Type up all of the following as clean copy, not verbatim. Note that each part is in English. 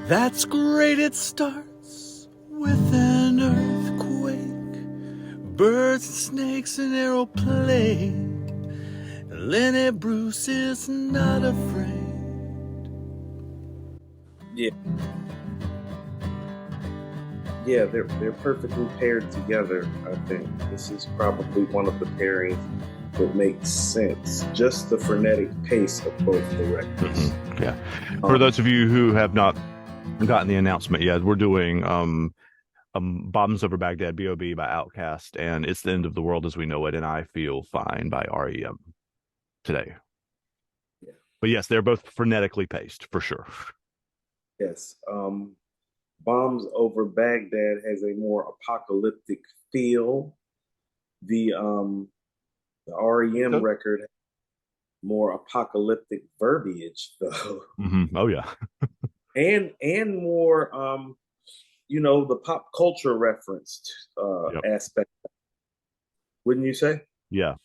That's great, it starts with an earthquake, birds and snakes and aeroplane. Lenny Bruce is not afraid. Yeah. Yeah, they're perfectly paired together, I think. This is probably one of the pairings that makes sense. Just the frenetic pace of both the records. Yeah. For those of you who have not gotten the announcement yet, we're doing Bombs Over Baghdad, B.O.B. by OutKast, and It's the End of the World as We Know It, and I Feel Fine by R.E.M. today. Yeah. But yes, they're both frenetically paced, for sure. Yes. Bombs Over Baghdad has a more apocalyptic feel. The R.E.M. record has more apocalyptic verbiage, though. Mm-hmm. Oh yeah. and more the pop culture referenced aspect. Wouldn't you say? Yeah.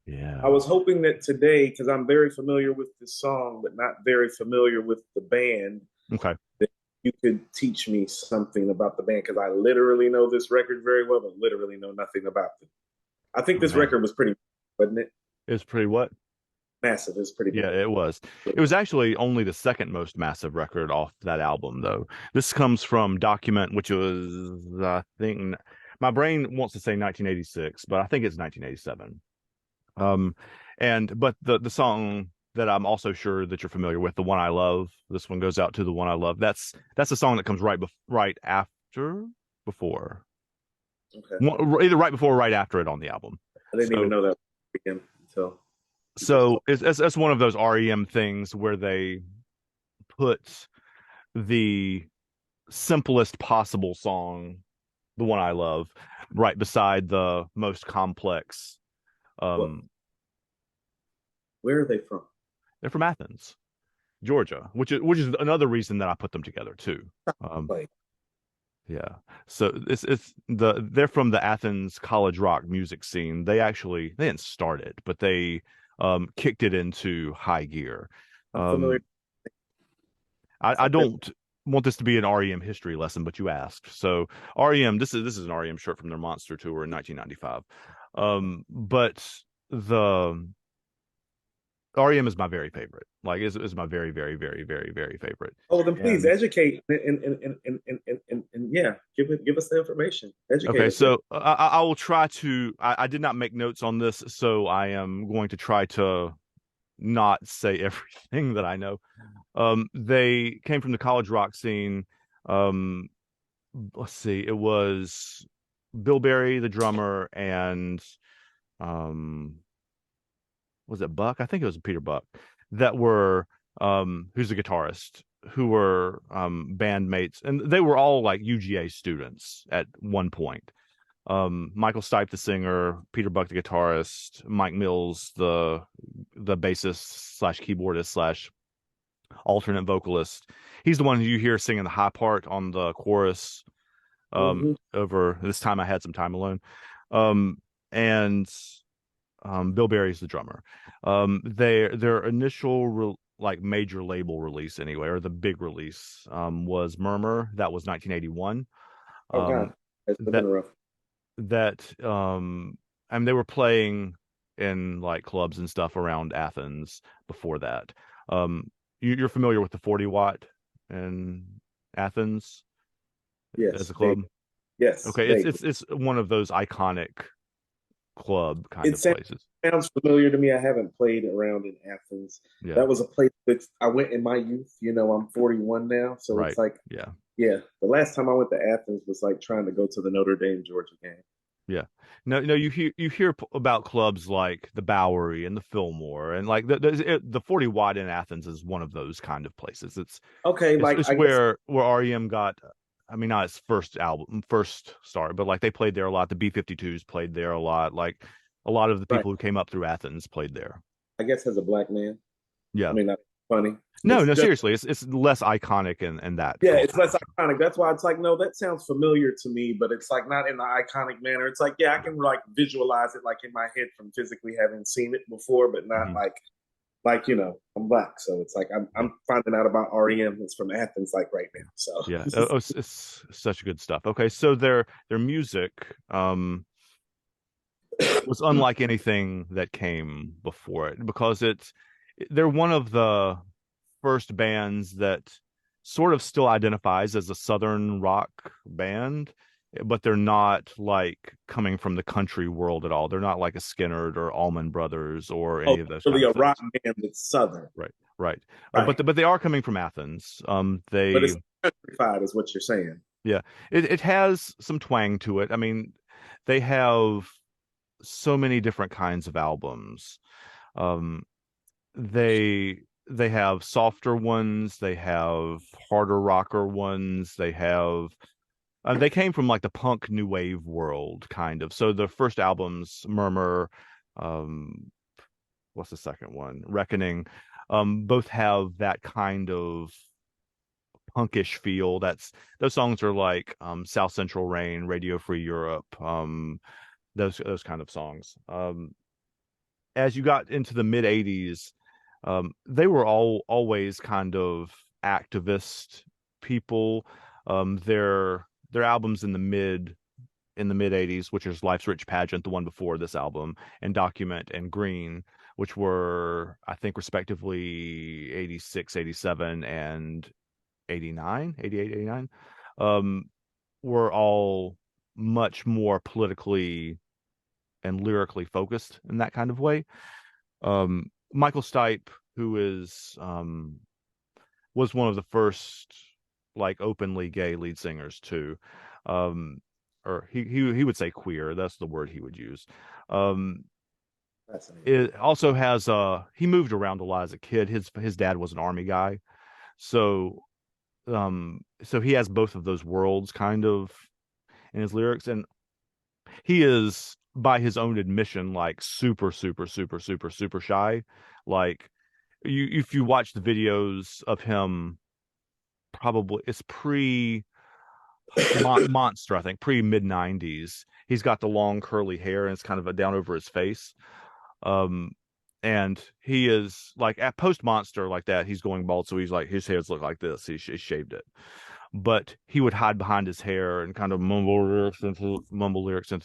Yeah. I was hoping that today, because I'm very familiar with this song, but not very familiar with the band, okay, that you could teach me something about the band, because I literally know this record very well, but literally know nothing about it. I think this record was pretty, wasn't it? It was pretty what? Massive. It's pretty. Yeah, it was. It was actually only the second most massive record off that album, though. This comes from Document, which was, I think, my brain wants to say 1986, but I think it's 1987. But the song that I'm also sure that you're familiar with, The One I Love, this one goes out to The One I Love. That's the song that comes before. Okay. Either right before or right after it on the album. I didn't even know that again until. So it's one of those R.E.M. things where they put the simplest possible song, The One I Love, right beside the most complex. Where are they from? They're from Athens, Georgia, which is another reason that I put them together too. Yeah. So they're from the Athens college rock music scene. They didn't start it, but they kicked it into high gear. I don't want this to be an R.E.M. history lesson, but you asked. So R.E.M. This is an R.E.M. shirt from their Monster tour in 1995. But the R.E.M. is my very favorite. Like is my very, very, very, very, very favorite. Oh, then please educate and yeah, give us the information. Educate. Okay, so I will try to. I did not make notes on this, so I am going to try to not say everything that I know. They came from the college rock scene. Let's see, it was Bill Berry, the drummer, and was it Buck? I think it was Peter Buck that were who's the guitarist, who were bandmates, and they were all like UGA students at one point. Michael Stipe, the singer, Peter Buck, the guitarist, Mike Mills, the bassist / keyboardist / alternate vocalist. He's the one who you hear singing the high part on the chorus. Over This Time I Had Some Time Alone. And Bill Berry's the drummer. Their initial major label release anyway, or the big release, was Murmur. That was 1981. Oh God, that's been rough. They were playing in like clubs and stuff around Athens before that. You're familiar with the 40 Watt in Athens? Yes. As a club? Yes. Okay, it's one of those iconic club kind of places. Sounds familiar to me. I haven't played around in Athens. Yeah. That was a place that I went in my youth. I'm 41 now, so It's like yeah. The last time I went to Athens was like trying to go to the Notre Dame Georgia game. Yeah. No, you hear about clubs like the Bowery and the Fillmore, and like the 40 Watt in Athens is one of those kind of places. It's okay, it's where R.E.M. got. I mean, not its first start, but like they played there a lot. The B-52s played there a lot. Like a lot of the people who came up through Athens played there. I guess as a black man. Yeah. I mean, that's funny. No, seriously, it's less iconic in that. Yeah, it's less iconic. That's why it's like, no, that sounds familiar to me, but it's like not in the iconic manner. It's like, yeah, I can like visualize it like in my head from physically having seen it before, but not like like, I'm black, so it's like I'm finding out about R.E.M. It's from Athens, like right now. So yeah, it's such good stuff. Okay, so their music was unlike anything that came before it because they're one of the first bands that sort of still identifies as a southern rock band, but they're not like coming from the country world at all. They're not like a Skinnerd or Allman Brothers or any of those really kind a of things. rock band that's southern, Right, right. right? But they are coming from Athens. But They it's countrified, is what you're saying. Yeah, it has some twang to it. I mean, they have so many different kinds of albums. Um, they have softer ones, they have harder rocker ones, they came from like the punk new wave world kind of. So the first albums, Murmur, um, what's the second one? Reckoning, both have that kind of punkish feel. Those songs are like South Central Rain, Radio Free Europe, those kind of songs. As you got into the mid '80s, they were always kind of activist people. Their albums in the mid '80s, which is Life's Rich Pageant, the one before this album, and Document and Green, which were I think respectively 86, 87, and 89, 88, 89, were all much more politically and lyrically focused in that kind of way. Michael Stipe, who was one of the first like openly gay lead singers too, um, or he would say queer. That's the word he would use. Um, it also has he moved around a lot as a kid. His dad was an army guy, so so he has both of those worlds kind of in his lyrics, and he is by his own admission like super super super super super shy. Like if you watch the videos of him, probably it's pre Monster, I think pre mid 90s. He's got the long curly hair and it's kind of a down over his face. um and he is like at post Monster like that, he's going bald, so he's like his hairs look like this. He shaved it, but he would hide behind his hair and kind of mumble lyrics into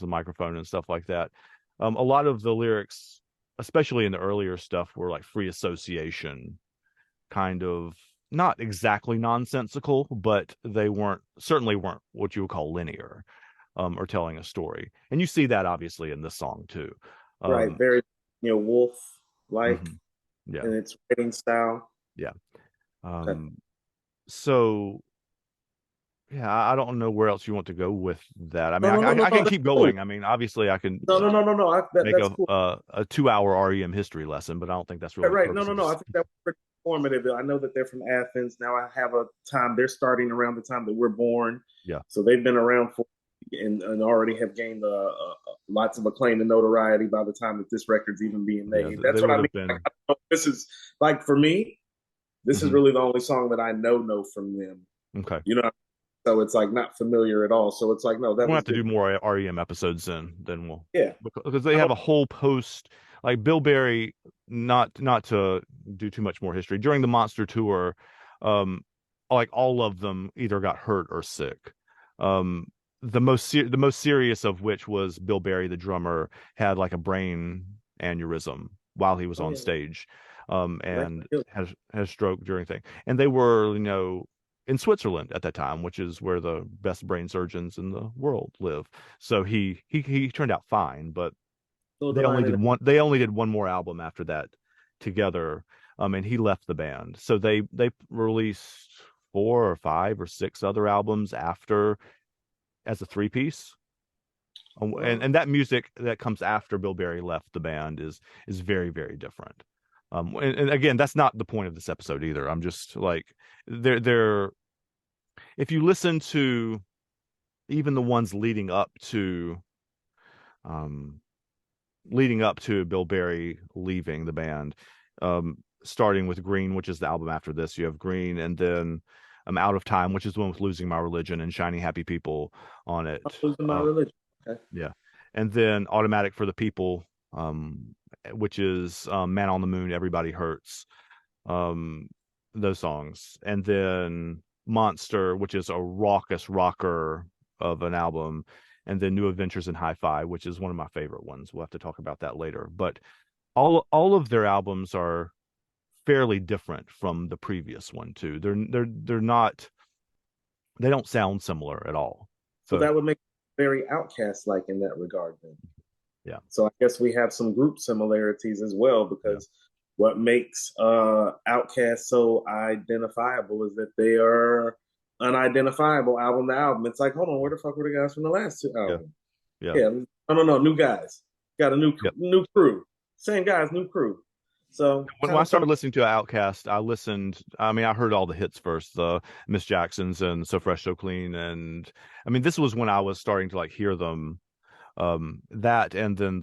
the microphone and stuff like that. A lot of the lyrics, especially in the earlier stuff, were like free association, kind of not exactly nonsensical, but they certainly weren't what you would call linear, or telling a story. And you see that obviously in this song too. Right, very Wolf like, yeah, in its writing style. Yeah. Okay. So yeah, I don't know where else you want to go with that. I mean, I can keep going. I mean, obviously, I can no. make That's cool. A 2-hour R.E.M. history lesson, but I don't think that's really right. No. I think that was pretty informative. I know that they're from Athens. Now I have a time. They're starting around the time that we're born. Yeah. So they've been around for and already have gained lots of acclaim and notoriety by the time that this record's even being made. Yeah, that's what I mean. Like, this is like for me. This is really the only song that I know from them. Okay. So it's like not familiar at all. So it's like, no, we'll have to do more R.E.M. episodes then we'll, yeah, because they have a whole post, like Bill Berry, not to do too much more history, during the Monster tour, like all of them either got hurt or sick. The most serious of which was Bill Berry, the drummer, had like a brain aneurysm while he was on stage, and has stroke during thing. And they were, in Switzerland at that time, which is where the best brain surgeons in the world live. So he turned out fine, but they only did one more album after that together, and he left the band. So they released 4 or 5 or 6 other albums after as a 3-piece. And that music that comes after Bill Berry left the band is very, very different. And again, that's not the point of this episode either. I'm just like, they're if you listen to even the ones leading up to Bill Berry leaving the band, starting with Green, which is the album after this, you have Green, and then Out of Time, which is the one with Losing My Religion and Shiny Happy People on it. Losing My Religion. Okay. Yeah. And then Automatic for the People, which is Man on the Moon, Everybody Hurts, those songs. And then Monster, which is a raucous rocker of an album. And then New Adventures in Hi-Fi, which is one of my favorite ones. We'll have to talk about that later. But all of their albums are fairly different from the previous one too. They're not, they don't sound similar at all. So that would make it very OutKast like in that regard then. Yeah. So I guess we have some group similarities as well, because what makes OutKast so identifiable is that they are unidentifiable album to album. It's like, hold on, where the fuck were the guys from the last two albums? Yeah. No, new guys. Got a new crew. Same guys, new crew. So when I started listening to OutKast, I heard all the hits first, the Miss Jacksons and So Fresh, So Clean. And I mean, this was when I was starting to like hear them, that, and then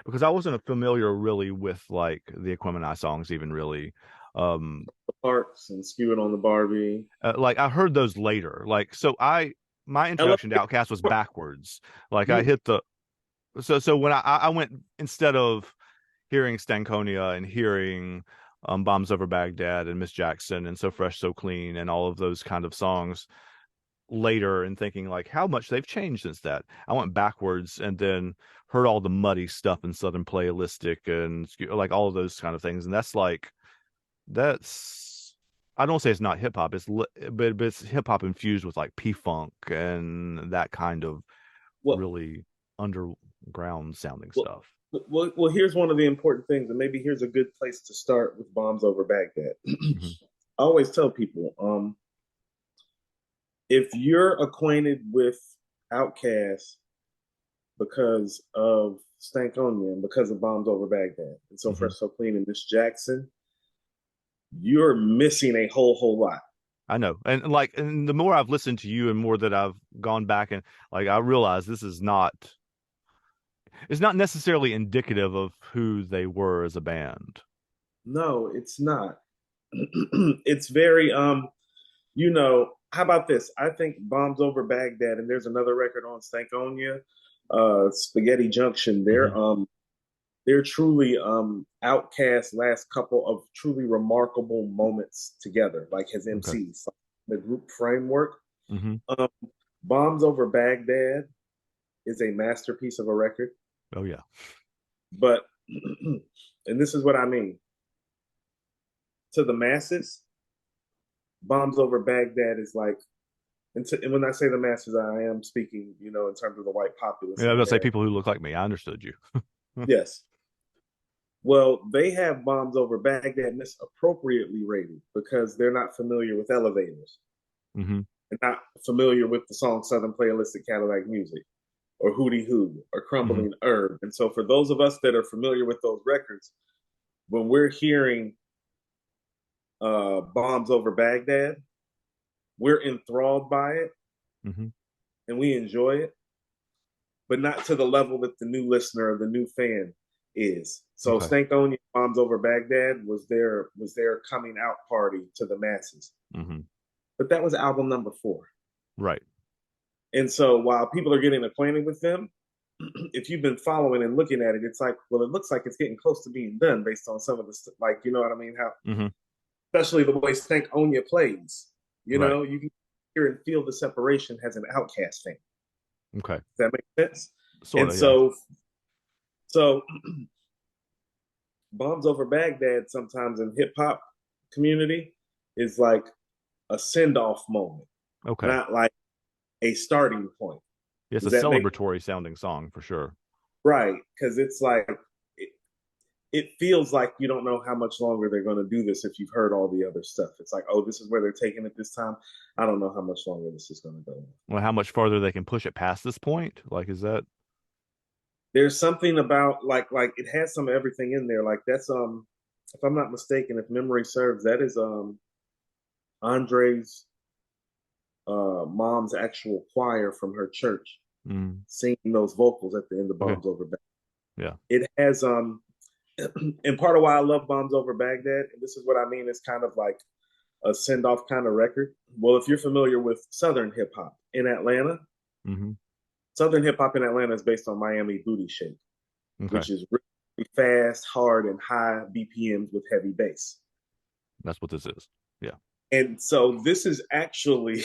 because I wasn't familiar really with like the Aquemini songs, even really. The Parks and Skewing on the Barbie. Like I heard those later. Like, so my introduction to OutKast was backwards. Like I hit so when I went, instead of hearing Stankonia and hearing Bombs Over Baghdad and Miss Jackson and So Fresh, So Clean and all of those kind of songs later, and thinking like how much they've changed since that, I went backwards and then heard all the muddy stuff in Southern Playalistic and like all of those kind of things. And that's I don't say it's not hip hop, but it's hip hop infused with like P-Funk and that kind of really underground sounding stuff. Well, here's one of the important things, and maybe here's a good place to start with Bombs Over Baghdad. I always tell people, if you're acquainted with OutKast because of Stankonia and because of Bombs Over Baghdad and So Fresh, So Clean and Miss Jackson, you're missing a whole lot. I know. And the more I've listened to you and more that I've gone back and like, I realize this is it's not necessarily indicative of who they were as a band. No, it's not. It's very, how about this? I think Bombs Over Baghdad, and there's another record on Stankonia, Spaghetti Junction. They're truly OutKast last couple of truly remarkable moments together, like as MCs, like the group framework. Bombs Over Baghdad is a masterpiece of a record. Oh yeah. But and this is what I mean. To the masses, Bombs Over Baghdad is like, and when I say the masses, I am speaking, in terms of the white populace. Yeah, I was gonna say people who look like me. I understood you. Yes. Well, they have Bombs Over Baghdad misappropriately rated because they're not familiar with Elevators. They're not familiar with the song Southern Playalistic Cadillac Music, or Hootie Hoo, or Crumbling Herb. And so for those of us that are familiar with those records, when we're hearing Bombs Over Baghdad, we're enthralled by it, and we enjoy it, but not to the level that the new listener or the new fan is. So Stankonia, Bombs Over Baghdad was their coming out party to the masses. But that was album number 4. Right. And so while people are getting acquainted with them, if you've been following and looking at it, it's like, well, it looks like it's getting close to being done based on some of the stuff. Like, you know what I mean? How, especially the way Stankonia plays, you know, you can hear and feel the separation as an OutKast fan. Okay. Does that make sense? Sort of, so Bombs Over Baghdad sometimes in hip hop community is like a send-off moment. Okay. Not like a starting point. It's a celebratory sounding song for sure. Right. Because it's like, it feels like you don't know how much longer they're going to do this if you've heard all the other stuff. It's like, oh, this is where they're taking it this time. I don't know how much longer this is going to go. Well, how much farther they can push it past this point? Like, is that? There's something about like it has some of everything in there. Like that's if I'm not mistaken, if memory serves, that is Andre's mom's actual choir from her church singing those vocals at the end of Bombs Over Baghdad. Yeah. It has and part of why I love Bombs Over Baghdad, and this is what I mean, it's kind of like a send-off kind of record. Well, if you're familiar with Southern hip hop in Atlanta, Southern hip hop in Atlanta is based on Miami Booty Shake. which is really fast, hard, and high BPMs with heavy bass. That's what this is. Yeah. And so this is actually,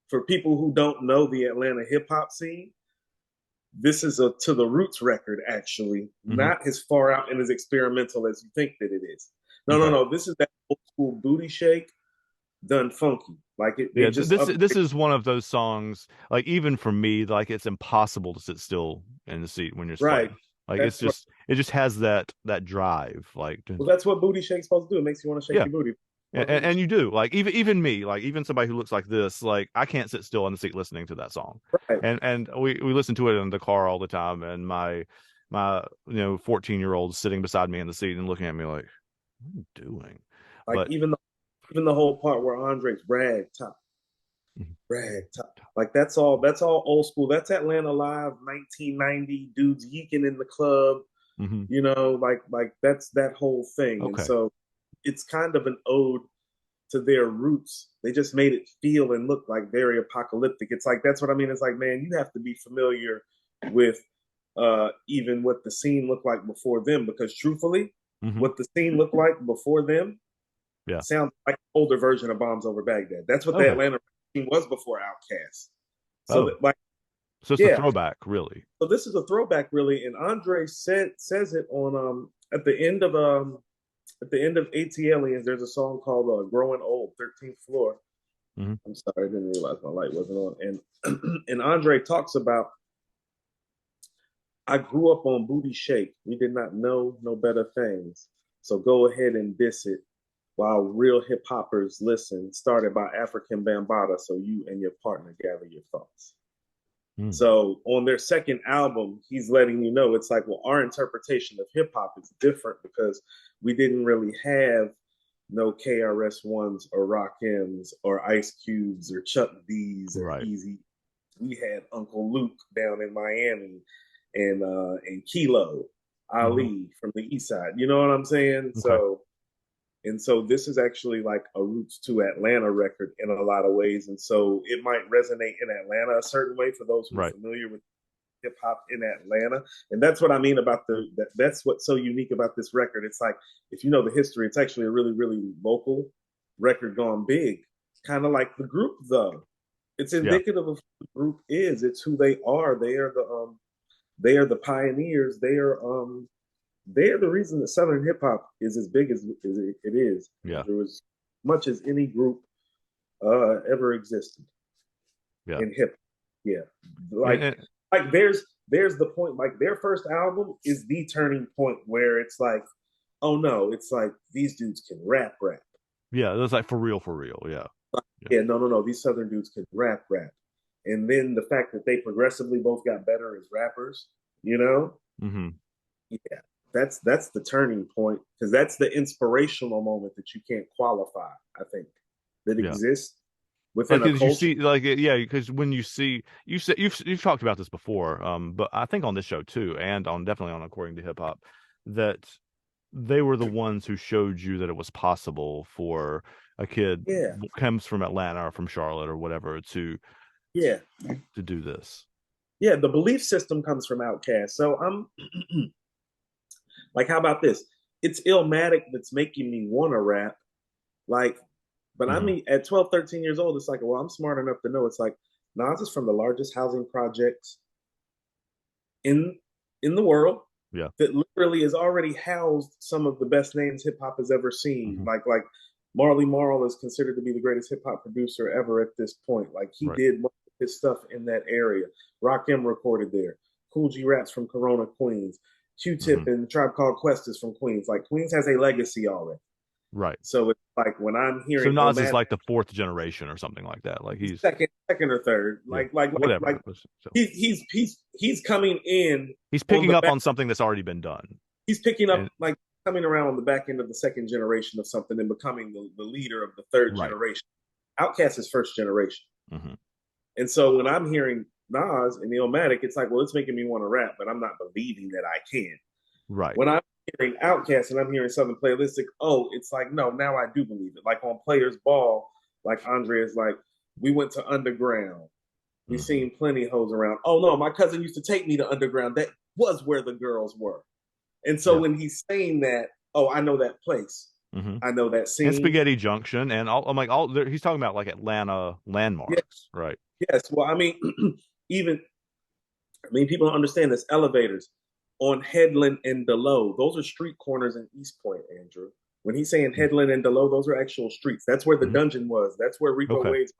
for people who don't know the Atlanta hip hop scene, this is a To the Roots record, actually, not as far out and as experimental as you think that it is. No. This is that old school booty shake done funky. Like it. Yeah, this is one of those songs. Like even for me, like it's impossible to sit still in the seat when you're playing. Like it just has that drive. Like well, that's what booty shake's supposed to do. It makes you want to shake your booty. And you do, like even me, like even somebody who looks like this, like I can't sit still in the seat listening to that song. Right. And we listen to it in the car all the time, and my 14-year-old sitting beside me in the seat and looking at me like, what are you doing? Like but, even the whole part where Andre's rag top, like that's all old school. That's Atlanta Live 1990 dudes yeeking in the club. You know, like that's that whole thing. Okay. And so it's kind of an ode to their roots. They just made it feel and look like very apocalyptic. It's like, that's what I mean. It's like, man, you have to be familiar with even what the scene looked like before them, because truthfully, what the scene looked like before them sounds like an older version of Bombs Over Baghdad. That's what the Atlanta scene was before OutKast. So so it's a throwback, really. So this is a throwback, really. And Andre says it on at the end of ATLiens, there's a song called Growing Old, 13th Floor. I'm sorry, I didn't realize my light wasn't on. And Andre talks about, I grew up on booty shake. We did not know no better things. So go ahead and diss it while real hip hoppers listen. Started by African Bambaataa, so you and your partner gather your thoughts. So on their second album, he's letting you know, it's like, well, our interpretation of hip hop is different because we didn't really have no KRS-Ones or R.E.M's or Ice Cubes or Chuck D's or Easy. We had Uncle Luke down in Miami and Kilo Ali from the East Side. You know what I'm saying? Okay. So this is actually like a Roots to Atlanta record in a lot of ways. And so it might resonate in Atlanta a certain way for those who are familiar with hip hop in Atlanta. And that's what I mean about that's what's so unique about this record. It's like, if you know the history, it's actually a really, really local record gone big. Kind of like the group, though. It's indicative of who the group is. It's who they are. They are the pioneers. They are the reason that Southern hip hop is as big as it is. Yeah. There was much as any group ever existed in hip hop. Yeah. Like there's the point, like their first album is the turning point where it's like, oh no, it's like these dudes can rap. Yeah, that's like for real. Yeah. No. These Southern dudes can rap. And then the fact that they progressively both got better as rappers, you know? Yeah. That's the turning point, because that's the inspirational moment that you can't qualify, I think, that exists within a culture. You see, like, because when you've talked about this before, but I think on this show too, and definitely on According to Hip Hop, that they were the ones who showed you that it was possible for a kid who comes from Atlanta or from Charlotte or whatever to do this. Yeah, the belief system comes from OutKast. So I'm like, how about this? It's Illmatic that's making me want to rap. Like, but I mean, at 12, 13 years old, it's like, well, I'm smart enough to know it's like, Nas is from the largest housing projects in the world. Yeah. That literally has already housed some of the best names hip hop has ever seen. Like Marley Marl is considered to be the greatest hip hop producer ever at this point. Like he did most of his stuff in that area. R.E.M recorded there. Cool G Rap's from Corona, Queens. Q-Tip and Tribe Called Quest is from Queens. Like Queens has a legacy already. Right. So it's like when I'm hearing, so Nas is like the fourth generation or something like that. Like he's second or third. Like whatever. He's coming in. He's picking up on something that's already been done. He's picking up, like coming around on the back end of the second generation of something and becoming the leader of the third generation. OutKast is first generation. And so when I'm hearing Nas and Illmatic, it's like, well, it's making me want to rap, but I'm not believing that I can. Right. When I'm hearing OutKast and I'm hearing Southern Playalistic, it's like, no, now I do believe it. Like on Players Ball, like Andre is like, we went to Underground. We seen plenty hoes around. Oh no, my cousin used to take me to Underground. That was where the girls were. And so when he's saying that, oh, I know that place. I know that scene. And Spaghetti Junction, and I'm like, he's talking about like Atlanta landmarks, right? Yes. Well, I mean, people don't understand this. Elevators on Headland and Delow, those are street corners in East Point, Andrew. When he's saying Headland and Delow, those are actual streets. That's where the dungeon was. That's where Rico Wade's.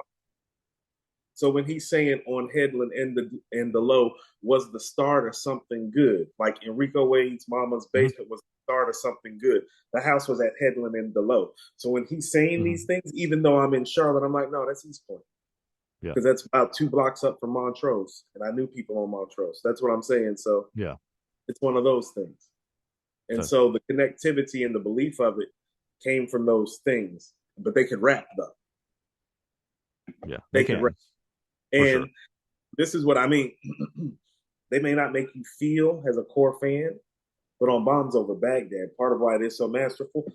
So when he's saying on Headland and Delow was the start of something good, like Enrico Wade's mama's basement was the start of something good. The house was at Headland and Delow. So when he's saying these things, even though I'm in Charlotte, I'm like, no, that's East Point. Because that's about 2 blocks up from Montrose. And I knew people on Montrose. That's what I'm saying. So it's one of those things. And so the connectivity and the belief of it came from those things. But they could rap, though. Yeah, they can rap. And this is what I mean. They may not make you feel as a core fan, but on Bombs Over Baghdad, part of why it is so masterful,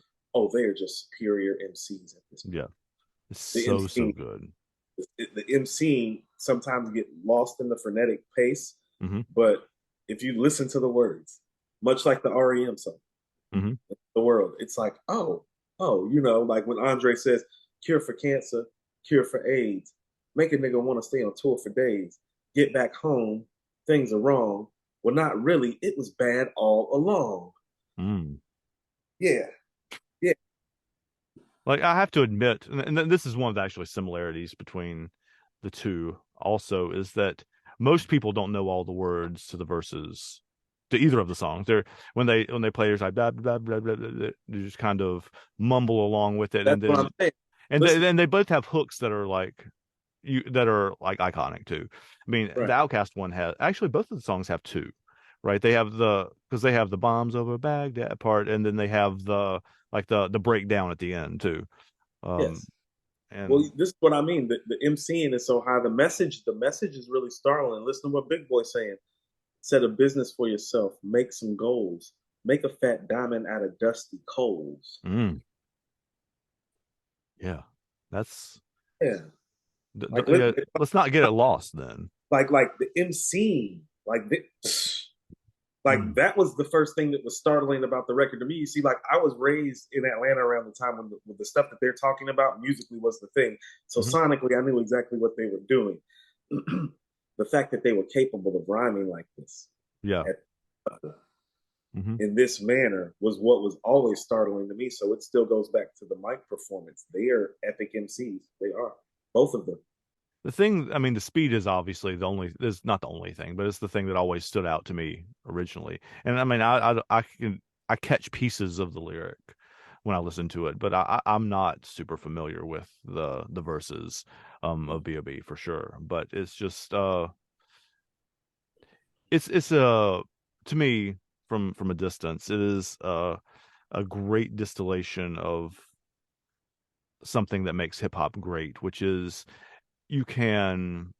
they are just superior MCs at this point. Yeah. It's so good. The MC sometimes get lost in the frenetic pace, but if you listen to the words, much like the R.E.M. song, the world, it's like, like when Andre says, cure for cancer, cure for AIDS, make a nigga want to stay on tour for days, get back home, things are wrong. Well, not really. It was bad all along. Yeah. Like, I have to admit, and this is one of the actually similarities between the two also, is that most people don't know all the words to the verses to either of the songs. When they play, it's like blah, blah, blah, blah, blah, blah, they just kind of mumble along with it. That's what I'm saying. And they both have hooks that are like iconic too. I mean, the OutKast one has actually, both of the songs have two, right? They have because they have the Bombs Over Baghdad part, and then they have the breakdown at the end too. And this is what I mean. The MCing is so high. The message is really startling. Listen to what Big Boy's saying. Set a business for yourself. Make some goals. Make a fat diamond out of dusty coals. Yeah, that's let's not get it lost then. Like the MCing, that was the first thing that was startling about the record to me. You see, like, I was raised in Atlanta around the time when the stuff that they're talking about musically was the thing. So sonically, I knew exactly what they were doing. The fact that they were capable of rhyming like this, in this manner, was what was always startling to me. So it still goes back to the mic performance. They are epic MCs. They are, both of them. The thing, I mean, the speed is obviously is not the only thing, but it's the thing that always stood out to me originally. And I mean, I catch pieces of the lyric when I listen to it, but I'm not super familiar with the verses of B.O.B for sure. But it's just it's to me, from a distance, it is a great distillation of something that makes hip hop great, which is you can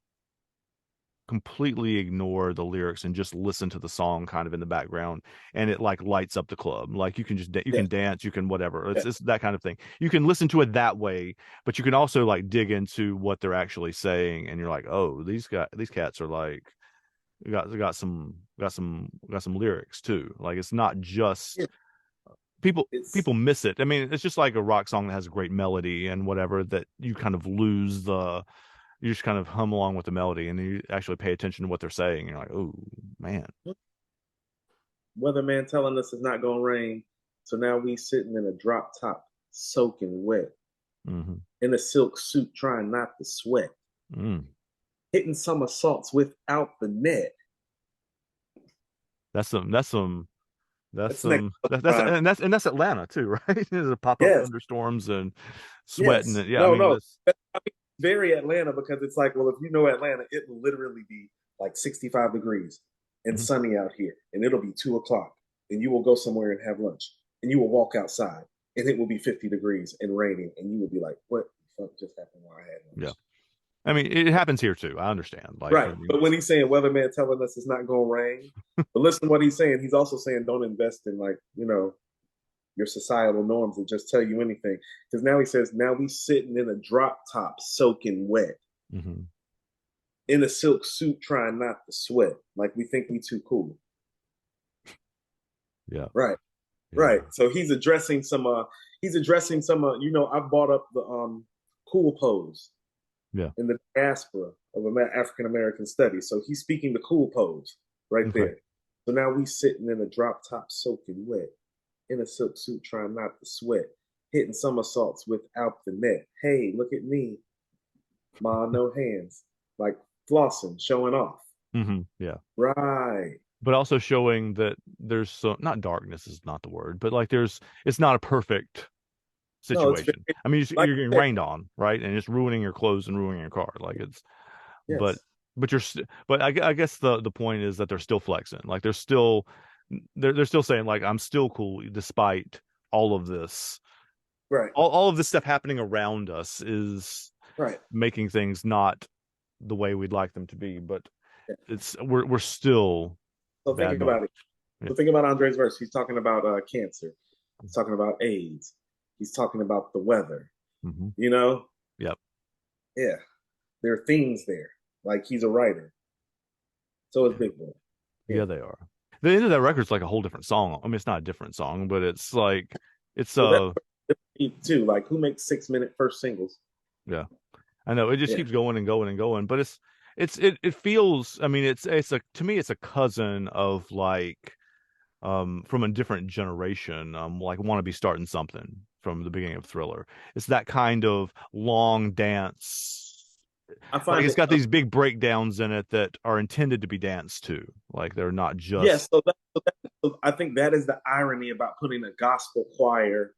completely ignore the lyrics and just listen to the song kind of in the background, and it like lights up the club. Like, you can just can dance, you can whatever. It's that kind of thing. You can listen to it that way, but you can also like dig into what they're actually saying, and you're like, oh, these cats are like got some lyrics too. Like, it's not just people miss it. I mean, it's just like a rock song that has a great melody and whatever, that you kind of lose you just kind of hum along with the melody, and you actually pay attention to what they're saying. And you're like, oh man. Weatherman telling us it's not gonna rain, so now we sitting in a drop top, soaking wet, in a silk suit, trying not to sweat, hitting somersaults without the net. That's Atlanta too, right? There's a pop-up thunderstorms and sweating. Very Atlanta, because it's like, well, if you know Atlanta, it will literally be like 65 degrees and sunny out here, and it'll be 2:00, and you will go somewhere and have lunch, and you will walk outside, and it will be 50 degrees and raining, and you will be like, what the fuck just happened while I had lunch? Yeah. I mean, it happens here too. I understand. Like, right. But when he's saying weatherman telling us it's not going to rain, but listen to what he's saying. He's also saying don't invest in, like, your societal norms that just tell you anything. Because now he says, now we sitting in a drop top, soaking wet, in a silk suit, trying not to sweat. Like, we think we too cool. Yeah. Right. Right. So he's addressing some I brought up the cool pose in the diaspora of African American studies. So he's speaking the cool pose right there. So now we sitting in a drop top soaking wet in a silk suit trying not to sweat, hitting somersaults without the net. Hey, look at me. Ma, no hands. Like flossing, showing off. Yeah. Right. But also showing that there's not darkness is not the word, but like it's not a perfect situation. No, I mean, like you're getting rained on, right? And it's ruining your clothes and ruining your car. Like it's, yes. but I guess the point is that they're still flexing. Like they're still saying like, I'm still cool despite all of this. Right. All of this stuff happening around us is making things not the way we'd like them to be, but we're still. So think about it. So think about Andre's verse. He's talking about cancer. He's talking about AIDS. He's talking about the weather. You know? Yep. Yeah. There are themes there. Like he's a writer. So is Big Boy. Yeah, they are. The end of that record's like a whole different song. I mean, it's not a different song, but it's like too. Like who makes 6-minute first singles? Yeah. I know. It just keeps going and going and going. But it feels, I mean, to me it's a cousin of like from a different generation, like Want to Be Starting Something from the beginning of Thriller. It's that kind of long dance. I find it's got these big breakdowns in it that are intended to be danced to. Like they're not just. Yes, so I think that is the irony about putting a gospel choir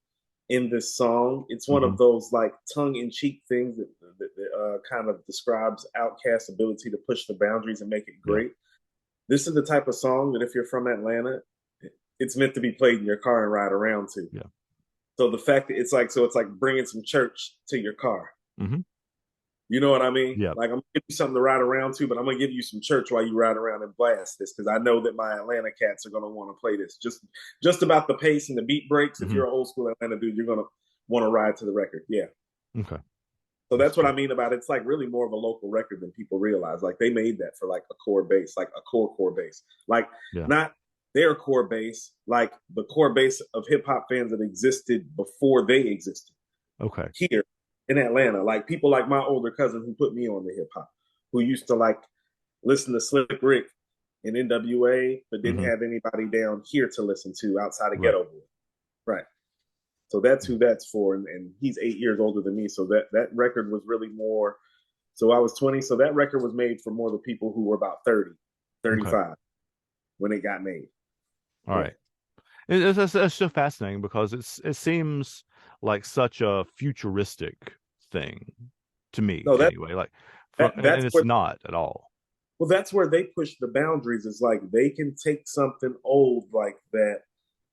in this song. It's one of those like tongue-in-cheek things that kind of describes OutKast's ability to push the boundaries and make it great. Yeah. This is the type of song that if you're from Atlanta, it's meant to be played in your car and ride around to. Yeah. So the fact that it's like bringing some church to your car. You know what I mean? Yeah. Like I'm gonna give you something to ride around to, but I'm gonna give you some church while you ride around and blast this because I know that my Atlanta cats are gonna want to play this. Just about the pace and the beat breaks. If you're an old school Atlanta dude, you're gonna want to ride to the record. Yeah. Okay. So that's what I mean about it's like really more of a local record than people realize. Like they made that for like a core bass, like a core bass. Like not their core bass, like the core bass of hip hop fans that existed before they existed. Okay. Here in Atlanta, like people like my older cousin who put me on the hip hop, who used to like listen to Slick Rick and NWA, but didn't have anybody down here to listen to outside of Ghetto Boy. Right. So that's who that's for. And he's 8 years older than me. So that record was really more. So I was 20. So that record was made for more the people who were about 30, 35 when it got made. All right. It's so fascinating because it seems like such a futuristic thing to me anyway. Like, and it's not at all. Well, that's where they push the boundaries. It's like they can take something old like that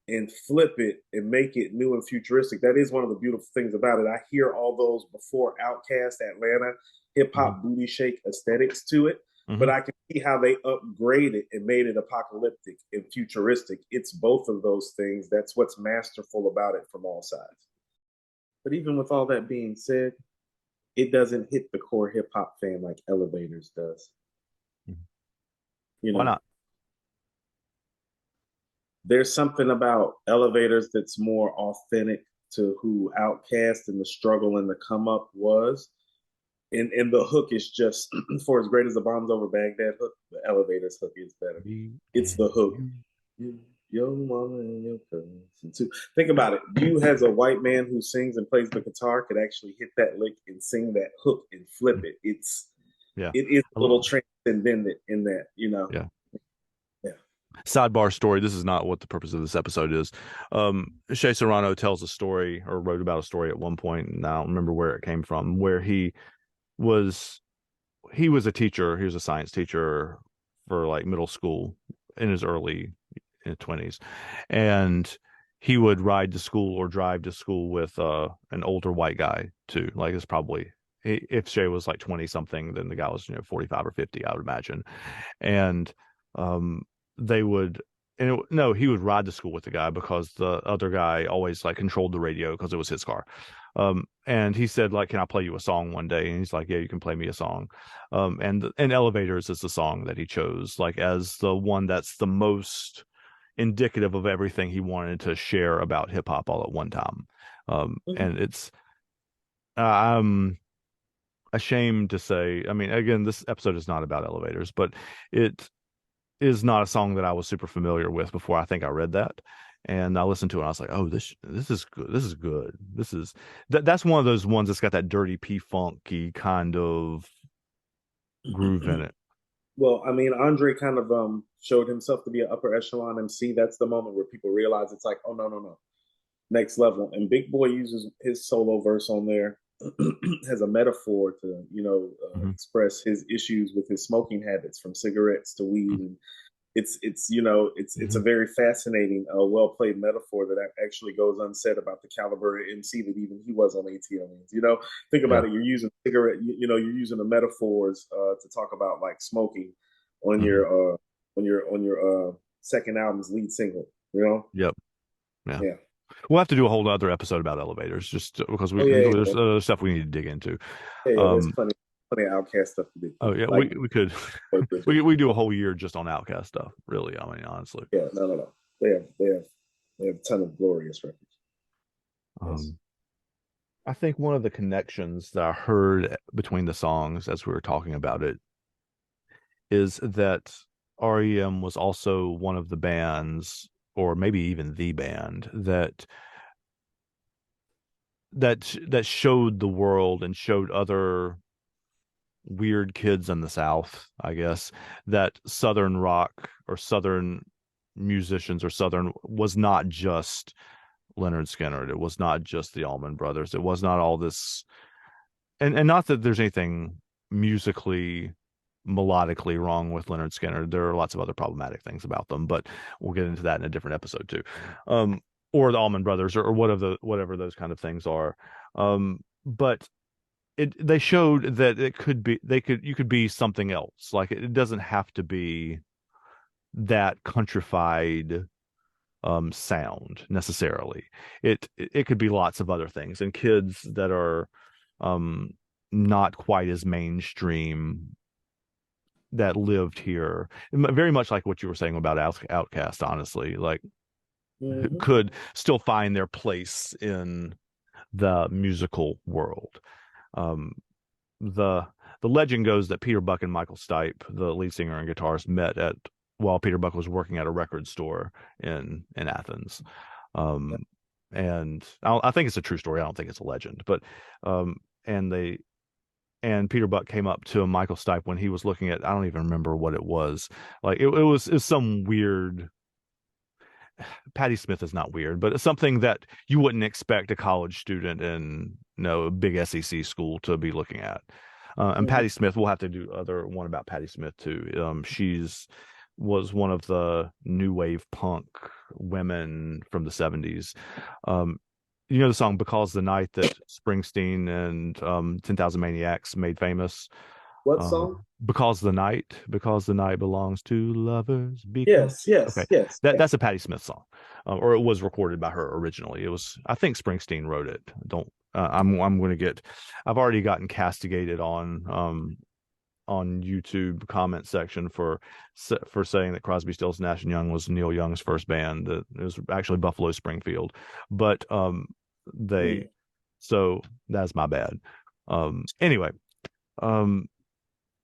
and flip it and make it new and futuristic. That is one of the beautiful things about it. I hear all those before OutKast, Atlanta, hip hop booty shake aesthetics to it, but I can see how they upgraded it and made it apocalyptic and futuristic. It's both of those things. That's what's masterful about it from all sides. But even with all that being said, it doesn't hit the core hip hop fan like Elevators does. You know, why not? There's something about Elevators that's more authentic to who OutKast and the struggle and the come up was. And the hook is just, for as great as the Bombs Over Baghdad hook, the Elevators hook is better. It's the hook. Your mama and your cousin too. Think about it. You, as a white man who sings and plays the guitar, could actually hit that lick and sing that hook and flip it. It is a little transcendent in that, you know. Yeah. Sidebar story. This is not what the purpose of this episode is. Shea Serrano tells a story or wrote about a story at one point, and I don't remember where it came from, where he was a teacher. He was a science teacher for like middle school in his early 20s, and he would ride to school or drive to school with an older white guy too. Like it's probably, if Shea was like 20 something, then the guy was 45 or 50, I would imagine, and they would, and he would ride to school with the guy because the other guy always like controlled the radio because it was his car. And he said, like, can I play you a song one day? And he's like, yeah, you can play me a song. And Elevators is the song that he chose, like as the one that's the most indicative of everything he wanted to share about hip hop all at one time. And it's I'm ashamed to say, I mean, again, this episode is not about elevators, but it is not a song that I was super familiar with before I think I read that. And I listened to it and I was like, oh, this is good. This is good. That's one of those ones that's got that dirty P funky kind of groove in it. Well, I mean, Andre kind of showed himself to be an upper echelon MC. That's the moment where people realize it's like, oh no, next level. And Big Boy uses his solo verse on there as a metaphor to, express his issues with his smoking habits, from cigarettes to weed. And it's a very fascinating, well played metaphor that actually goes unsaid about the caliber of MC that even he was on ATLiens. Think about it. You're using cigarette. You're using the metaphors to talk about like smoking on your second album's lead single. Yep. Yeah. We'll have to do a whole other episode about elevators, just because there's other stuff we need to dig into. There's plenty of OutKast stuff to do. Oh yeah, like, we could we do a whole year just on OutKast stuff. Really, I mean, honestly. Yeah, no. They have a ton of glorious records. I think one of the connections that I heard between the songs as we were talking about it is that R.E.M. was also one of the bands, or maybe even the band, that showed the world and showed other weird kids in the South, I guess, that Southern rock or Southern musicians or Southern was not just Leonard Skinner. It was not just the Allman Brothers. It was not all this, and not that there's anything musically, melodically wrong with Leonard Skinner. There are lots of other problematic things about them, but we'll get into that in a different episode too. Or the Allman Brothers, or whatever those kind of things are. But they showed that you could be something else. Like it doesn't have to be that countrified sound necessarily. It could be lots of other things, and kids that are not quite as mainstream that lived here, very much like what you were saying about OutKast, honestly, like could still find their place in the musical world. The legend goes that Peter Buck and Michael Stipe, the lead singer and guitarist, met while Peter Buck was working at a record store in Athens. And I think it's a true story. I don't think it's a legend, but and Peter Buck came up to Michael Stipe when he was looking at, I don't even remember what it was. Like it was some weird, Patti Smith is not weird, but it's something that you wouldn't expect a college student in a big SEC school to be looking at. And Patti Smith, we'll have to do other one about Patti Smith too. Was one of the new wave punk women from the 70s. The song "Because the Night" that Springsteen and 10,000 Maniacs made famous. What song? Because the night belongs to lovers. Yes. Okay. Yes. That's a Patti Smith song, or it was recorded by her originally. It was, I think, Springsteen wrote it. I'm going to get. I've already gotten castigated on YouTube comment section for saying that Crosby, Stills, Nash and Young was Neil Young's first band. That it was actually Buffalo Springfield, but so that's my bad. Anyway.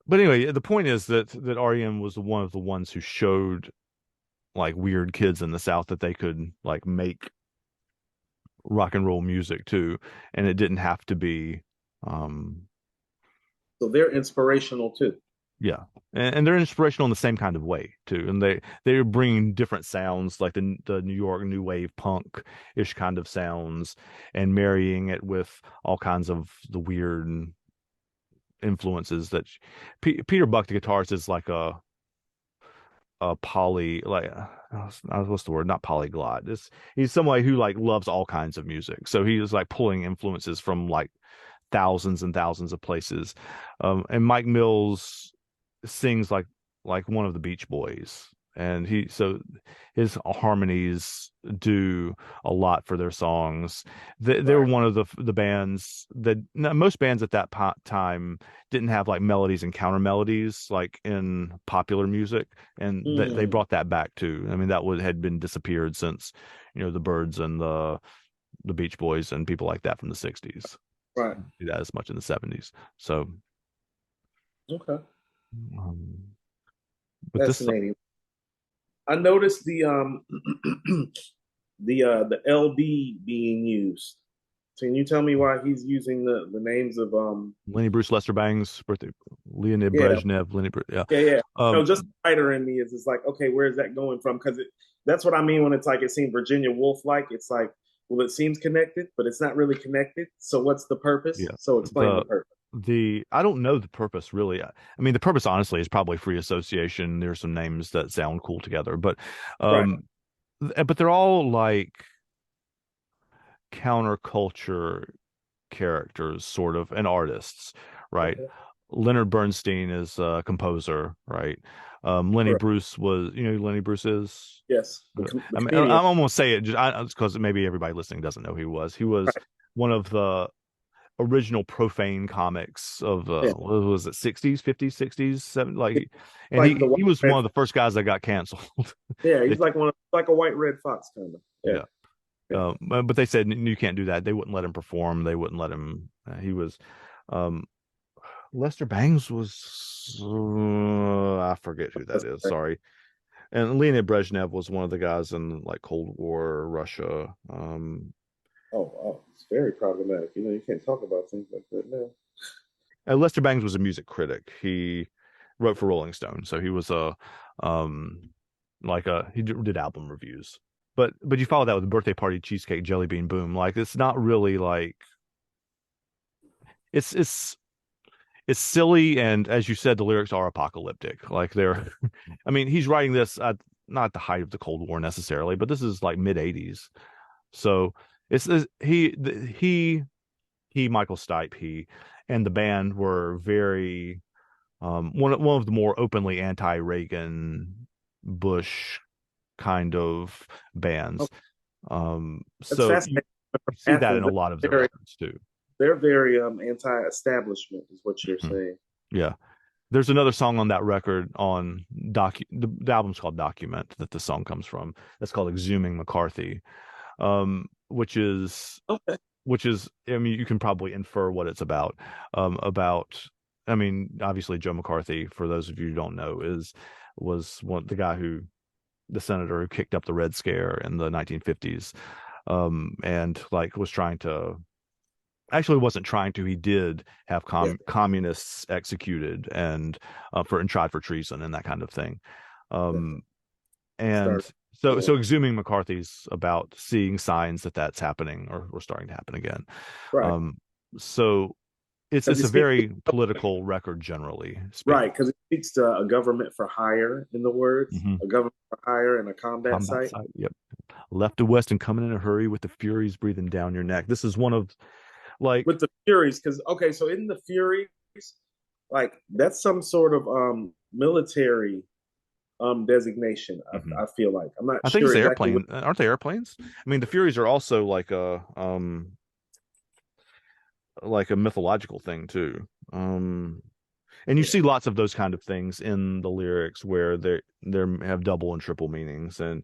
But anyway, the point is that R.E.M. was one of the ones who showed like weird kids in the South that they could like make rock and roll music too, and it didn't have to be. So they're inspirational too. Yeah, and they're inspirational in the same kind of way too, and they're bringing different sounds like the New York new wave punk ish kind of sounds, and marrying it with all kinds of the weird influences that Peter Buck, the guitarist, is like a poly, like what's the word? Not polyglot. He's somebody who like loves all kinds of music. So he is like pulling influences from like thousands and thousands of places. And Mike Mills sings like one of the Beach Boys. and his harmonies do a lot for their songs. They were one of the bands that most bands at that time didn't have like melodies and counter melodies like in popular music, and they brought that back too. I mean, that had been disappeared since the Byrds and the Beach Boys and people like that from the 60s. Right. Do that as much in the 70s. So okay. But fascinating. I noticed the the LB being used. So can you tell me why he's using the names of Lenny Bruce, Lester Bangs, birthday, Leonid Brezhnev, Lenny Bruce, yeah. No, just the writer in me is like, okay, where is that going from? Because that's what I mean when it's like it seemed Virginia Woolf like. It's like, well, it seems connected, but it's not really connected. So what's the purpose? Yeah. So explain the purpose. I don't know the purpose really. I mean, the purpose honestly is probably free association. There's some names that sound cool together, but but they're all like counterculture characters, sort of, and artists, right? Okay. Leonard Bernstein is a composer, right? Lenny Bruce was, who Lenny Bruce is? Yes. I mean, I'm almost say it just because maybe everybody listening doesn't know who he was. He was one of the original profane comics of what was it, 60s, 50s, 60s, 70s, like, and like he was one of the first guys that got canceled. Yeah, he's like like a White Red Fox kind of. Yeah. But they said you can't do that. They wouldn't let him perform. They wouldn't let him. He was Lester Bangs was I forget who that is. Sorry. And Leonid Brezhnev was one of the guys in like Cold War Russia. It's very problematic. You can't talk about things like that now. Lester Bangs was a music critic. He wrote for Rolling Stone, so he was he did album reviews. But you follow that with Birthday Party, Cheesecake, Jelly Bean, Boom. Like, it's not really like it's silly, and as you said, the lyrics are apocalyptic. Like, they're I mean, he's writing this not at the height of the Cold War necessarily, but this is like mid 80s. So he Michael Stipe, and the band were very one of the more openly anti-Reagan, Bush kind of bands. So you see that in a lot of their records too. They're very anti-establishment, is what you're saying. Yeah. There's another song on that record on the album's called Document, that the song comes from. That's called Exhuming McCarthy, which is I mean, you can probably infer what it's about. I mean, obviously Joe McCarthy, for those of you who don't know, was the senator who kicked up the Red Scare in the 1950s, and like wasn't trying to. He did have communists executed and tried for treason and that kind of thing. And so Exhuming McCarthy's about seeing signs that that's happening or starting to happen again. Right. So it's a very political record generally speaking. Right, because it speaks to a government for hire in the words, a government for hire and a combat site. Yep. Left to west and coming in a hurry with the Furies breathing down your neck. This is one of like with the Furies, because so in the Furies, like that's some sort of military designation. I feel like I'm not. I think it's airplane. Aren't they airplanes? I mean, the Furies are also like a mythological thing too. And you see lots of those kind of things in the lyrics where they have double and triple meanings, and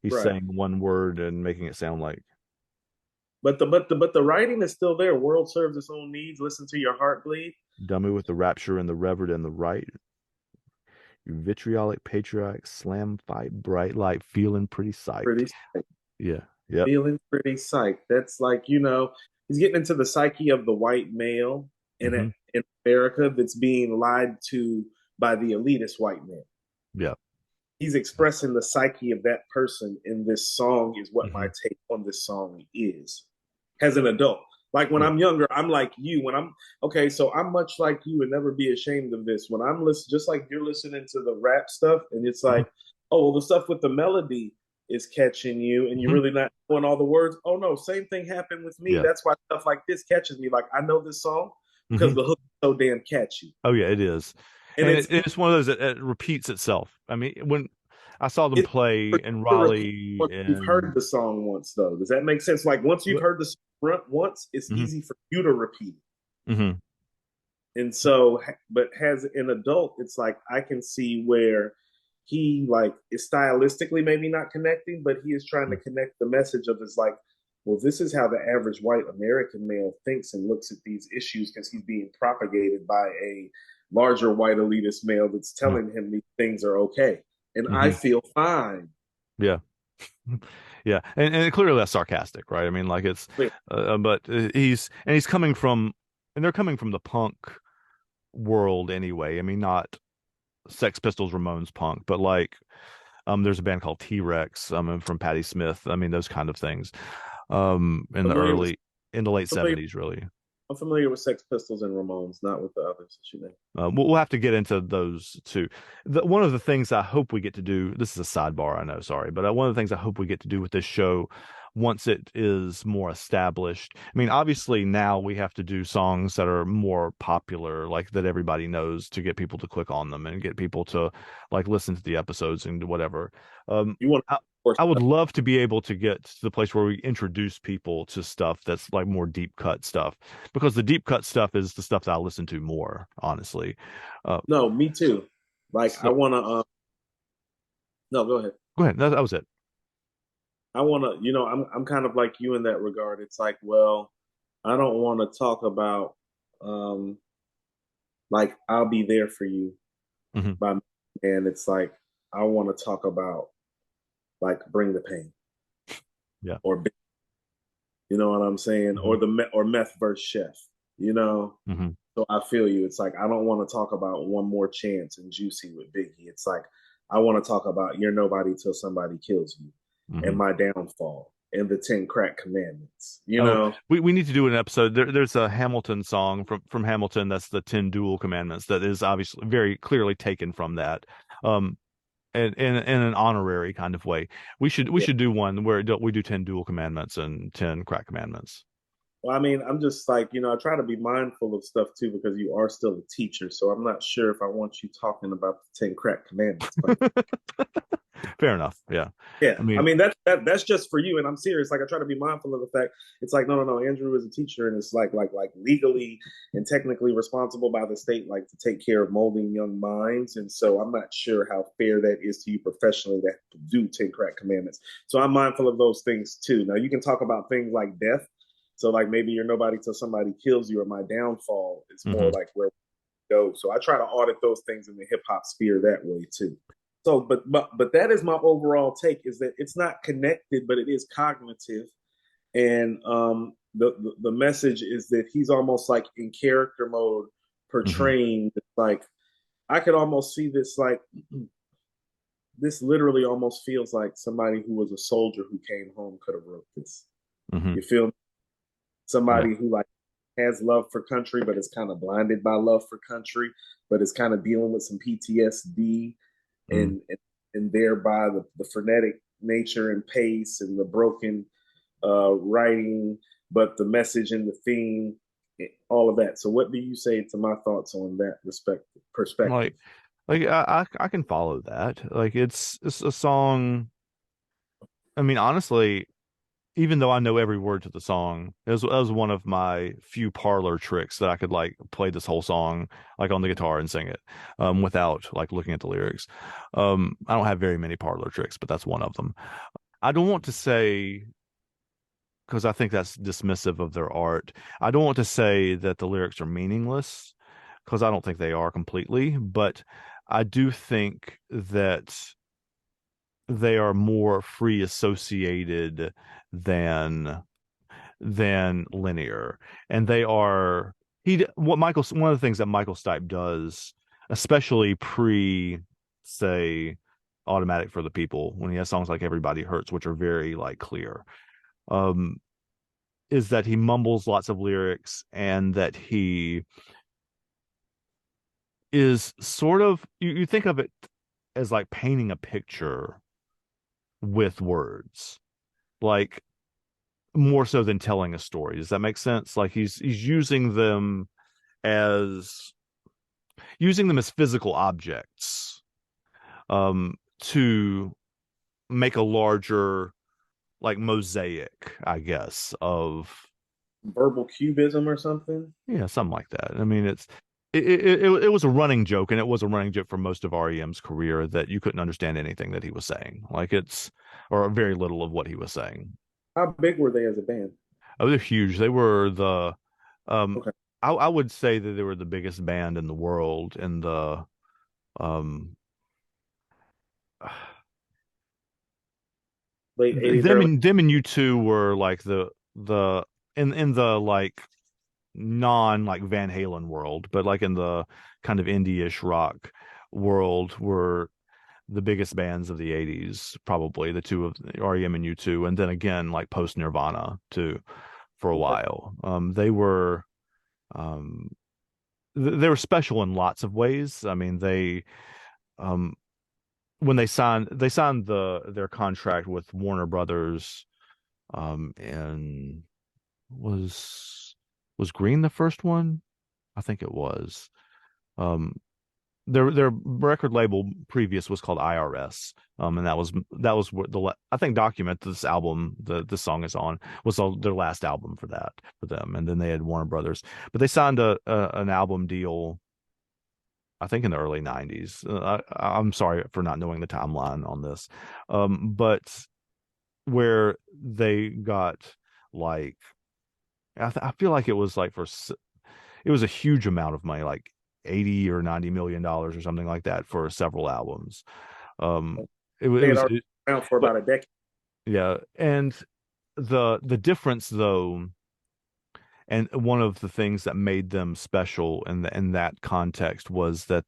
he's saying one word and making it sound like. But the writing is still there. World serves its own needs. Listen to your heart bleed. Dummy with the rapture and the revered and the right. You vitriolic patriotic slam fight bright light, feeling pretty psyched. Pretty psyched. Yeah. Yeah. Feeling pretty psyched. That's like, he's getting into the psyche of the white male in America that's being lied to by the elitist white man. Yeah. He's expressing the psyche of that person in this song is what my take on this song is. As an adult. Like when I'm younger, I'm like you. When I'm so I'm much like you and never be ashamed of this. When I'm listening, just like you're listening to the rap stuff, and it's like, the stuff with the melody is catching you, and you're really not knowing all the words. Oh no, same thing happened with me. Yeah. That's why stuff like this catches me. Like I know this song because the hook is so damn catchy. Oh yeah, it is, and it's one of those that repeats itself. I mean, I saw them play in Raleigh, Once you've and heard the song once, though, does that make sense? Like once you've heard the song once, it's mm-hmm. easy for you to repeat it. Mm-hmm. And so, but as an adult, it's like I can see where he like is stylistically maybe not connecting, but he is trying to connect the message of it's like, well, this is how the average white American male thinks and looks at these issues because he's being propagated by a larger white elitist male that's telling him these things are okay. And I feel fine. Yeah. Yeah. And clearly that's sarcastic, right? I mean, like it's, but he's coming from, and they're coming from the punk world anyway. I mean, not Sex Pistols, Ramones punk, but like, there's a band called T-Rex, from Patti Smith. I mean, those kind of things, in the late '70s, really. I'm familiar with Sex Pistols and Ramones, not with the others that you named. We'll have to get into those too. One of the things I hope we get to do, this is a sidebar, I know, sorry, but one of the things I hope we get to do with this show, once it is more established, I mean, obviously now we have to do songs that are more popular, like that everybody knows, to get people to click on them and get people to like listen to the episodes and whatever. You want I would love to be able to get to the place where we introduce people to stuff that's like more deep cut stuff, because the deep cut stuff is the stuff that I listen to more, honestly. No, me too. Like I want to. No, go ahead. Go ahead. That was it. I want to. I'm kind of like you in that regard. It's like, well, I don't want to talk about, like I'll be there for you, and it's like I want to talk about like Bring the Pain. Yeah. Or you know what I'm saying? Or or Meth versus Chef, So I feel you. It's like I don't want to talk about One More Chance and Juicy with Biggie. It's like I want to talk about You're Nobody Till Somebody Kills You and My Downfall and the 10 Crack Commandments. We need to do an episode. There's a Hamilton song from Hamilton that's the 10 Dual Commandments that is obviously very clearly taken from that. In an honorary kind of way. We should do one where we do 10 Dual Commandments and 10 Crack Commandments. Well, I mean, I'm just like, I try to be mindful of stuff too because you are still a teacher. So I'm not sure if I want you talking about the 10 Crack Commandments. Fair enough. Yeah. Yeah. I mean that's just for you. And I'm serious. Like I try to be mindful of the fact it's like, no. Andrew is a teacher and it's like legally and technically responsible by the state, like to take care of molding young minds. And so I'm not sure how fair that is to you professionally to do 10 Crack Commandments. So I'm mindful of those things too. Now you can talk about things like death. So like maybe You're Nobody Till Somebody Kills You or My Downfall is more like where we go. So I try to audit those things in the hip hop sphere that way too. So, but that is my overall take, is that it's not connected, but it is cognitive. And the message is that he's almost like in character mode, portraying like I could almost see this like this literally almost feels like somebody who was a soldier who came home could have wrote this. You feel me? Somebody who like has love for country, but is kind of blinded by love for country, but is kind of dealing with some PTSD. And thereby the frenetic nature and pace and the broken writing, but the message and the theme, all of that. So what do you say to my thoughts on that perspective? Like I can follow that. Like it's a song. I mean, honestly, even though I know every word to the song, it was one of my few parlor tricks that I could like play this whole song like on the guitar and sing it without like looking at the lyrics. I don't have very many parlor tricks, but that's one of them. I don't want to say, because I think that's dismissive of their art, I don't want to say that the lyrics are meaningless, because I don't think they are completely, but I do think that they are more free associated than linear, and they are one of the things that Michael Stipe does, especially say Automatic for the People, when he has songs like Everybody Hurts, which are very like clear, is that he mumbles lots of lyrics, and that he is sort of, you think of it as like painting a picture with words, like more so than telling a story. Does that make sense? Like he's using them as physical objects to make a larger like mosaic, I guess, of verbal cubism or something. Yeah, something like that. I mean, it was a running joke, and it was a running joke for most of R.E.M's career that you couldn't understand anything that he was saying, or very little of what he was saying. How big were they as a band? Oh, they're huge. They were the, um, Okay. I would say that they were the biggest band in the world in the, um, Late 80s, early. them and U2 were like the in the like non like Van Halen world, but like in the kind of indie-ish rock world were the biggest bands of the 80s, probably the two of R.E.M. and U2, and then again like post Nirvana too for a Okay. while. Um they were special in lots of ways. I mean, they um when they signed their contract with Warner Brothers, and was Green the first one? I think it was. Um, their record label previous was called IRS, and that was what I think Document, this album the song is on, was their last album for them, and then they had Warner Brothers, but they signed an album deal, I think in the early 90s. I'm sorry for not knowing the timeline on this, but where they got like I feel like it was like it was a huge amount of money, like 80 or 90 million dollars or something like that for several albums. Um, it, They it had was, already been around for but about a decade. yeah, and the difference though, and one of the things that made them special in that context was that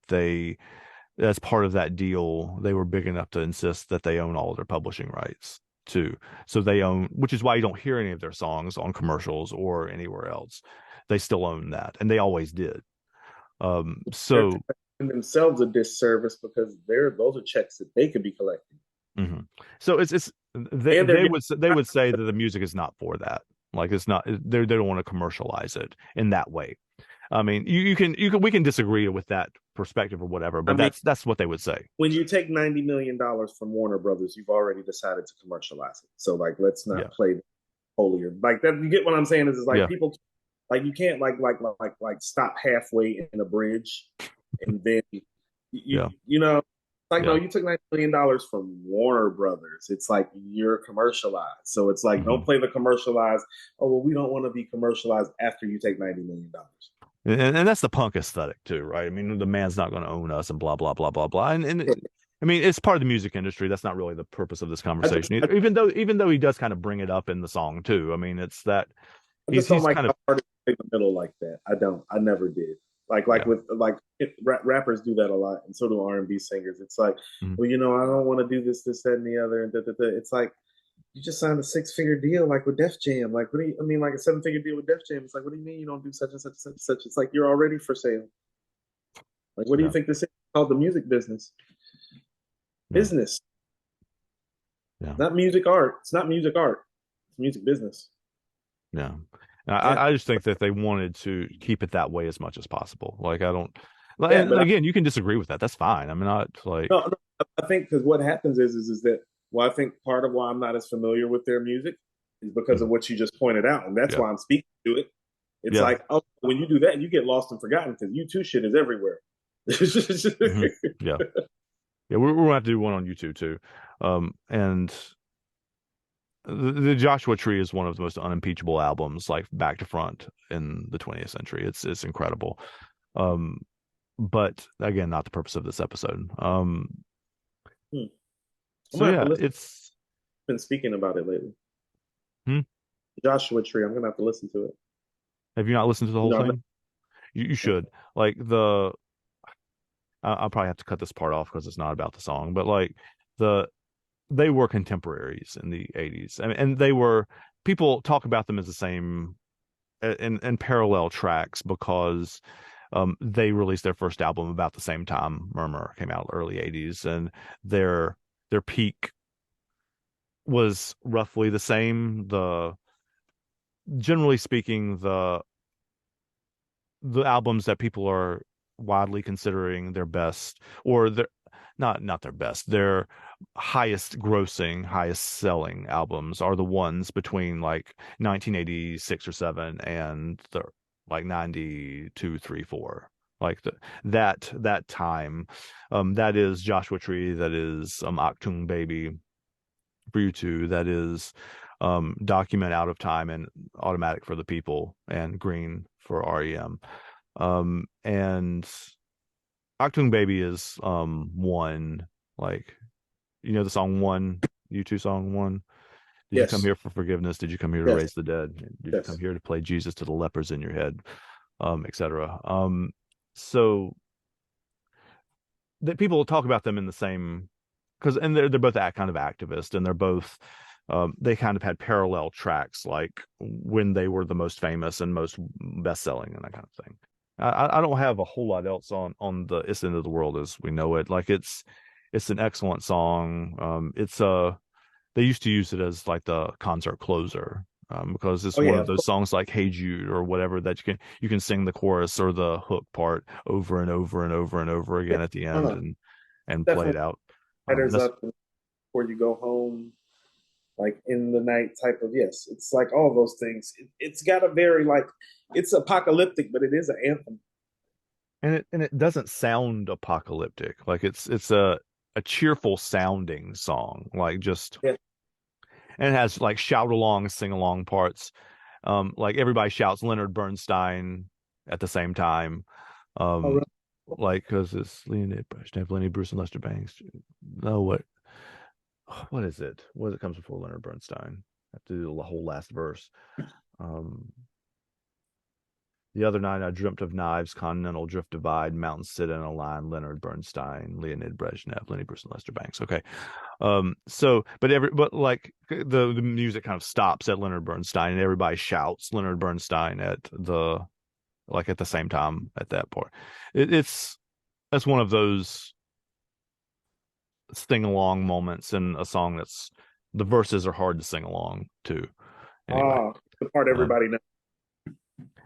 as part of that deal, they were big enough to insist that they own all of their publishing rights too. So they own, which is why you don't hear any of their songs on commercials or anywhere else. They still own that, and they always did. They're So doing themselves a disservice because those are checks that they could be collecting. mhm. So it's And they're getting they would say that the music is not for that. Like it's not, they don't want to commercialize it in that way. I mean, we can disagree with that perspective or whatever, I but mean, that's what they would say. when you take $90 million from Warner Brothers, you've already decided to commercialize it. So like let's not Yeah. play holier. Like that, you get what I'm saying? Is like Yeah. people like you can't like stop halfway in a bridge and then Yeah. you know, like no, Yeah. you took $90 million from Warner Brothers. It's like you're commercialized. So it's like Hmm. don't play the commercialized. Oh well, we don't want to be commercialized after you take $90 million. And that's the punk aesthetic too, right? I mean, the man's not going to own us and blah blah blah blah blah. I mean, it's part of the music industry. That's not really the purpose of this conversation, even though he does kind of bring it up in the song too. I mean, it's that I just don't he's like kind of, how artists in the middle like that. I don't. I never did. Like yeah. with like rappers do that a lot, and so do R&B singers. It's like, Mhm. well, I don't want to do this, that, and the other, and da, da, da. It's like you just signed a 6-figure deal, like with Def Jam. Like, what do you? I mean, like a 7-figure deal with Def Jam. It's like, what do you mean you don't do such and such and such and such? It's like you're already for sale. Like, what do you Yeah. think this is called? The music business. Yeah. Business, Yeah. not music art. It's not music art. It's music business. Yeah. Yeah. I just think that they wanted to keep it that way as much as possible. Like I don't, Yeah, and but again, you can disagree with that. That's fine. I'm not like, no, I think because what happens is that well, I think part of why I'm not as familiar with their music is because of mhm. what you just pointed out, and that's Yeah. why I'm speaking to it. It's Yeah. like, oh, when you do that, you get lost and forgotten because you too shit is everywhere. Hmm. Yeah. Yeah. We're gonna have to do one on YouTube too. And the Joshua Tree is one of the most unimpeachable albums, like back to front in the 20th century. It's incredible. Um, but again, not the purpose of this episode. Hmm. I'm So gonna have to yeah, listen. it's Been speaking about it lately. hmm? Joshua Tree. I'm gonna have to listen to it. Have you not listened to the whole I'm not, thing? You okay. should. Like I'll probably have to cut this part off because it's not about the song, but like the they were contemporaries in the 80s. And they were, people talk about them as the same in parallel tracks because they released their first album about the same time Murmur came out, early 80s, and their peak was roughly the same. Generally speaking, the albums that people are widely considering their best, or not their best. Their highest grossing, highest selling albums are the ones between like 1986 or 7 and the like 92, 3, 4. Like that time. That is Joshua Tree, that is Achtung Baby for U2, that is Document Out of Time and Automatic for the People and Green for R.E.M. And Achtung Baby is one, like, you know the song One, U2 song One. Did you come Yes. here for forgiveness? Did you come here to Yes. raise the dead? Did you Yes. come here to play Jesus to the lepers in your head? Etc. So that people talk about them in the same, because and they're both that kind of activist, and they're both they kind of had parallel tracks, like when they were the most famous and most best selling and that kind of thing. I don't have a whole lot else on the It's the End of the World as We Know It. Like it's an excellent song. It's they used to use it as like the concert closer, because it's one of those songs like Hey Jude or whatever that you can sing the chorus or the hook part over and over and over and over again at the end and play it out. Riders up before you go home, like In the Night type of, yes, it's like all those things. It's got a very, like, it's apocalyptic, but it is an anthem. And it doesn't sound apocalyptic. Like it's a cheerful sounding song, like just and it has like shout along, sing along parts. Like everybody shouts Leonard Bernstein at the same time. Like because it's Leonid Brezhnev, Lenny Bruce, and Lester Bangs. No, what is it? What comes before Leonard Bernstein? I have to do the whole last verse. The other night I dreamt of knives, continental drift divide, mountains sit in a line, Leonard Bernstein, Leonid Brezhnev, Lenny Bruce, and Lester Bangs. Okay. But like the music kind of stops at Leonard Bernstein and everybody shouts Leonard Bernstein at the same time at that part. That's one of those sing along moments in a song that's the verses are hard to sing along to. Anyway, the part everybody knows.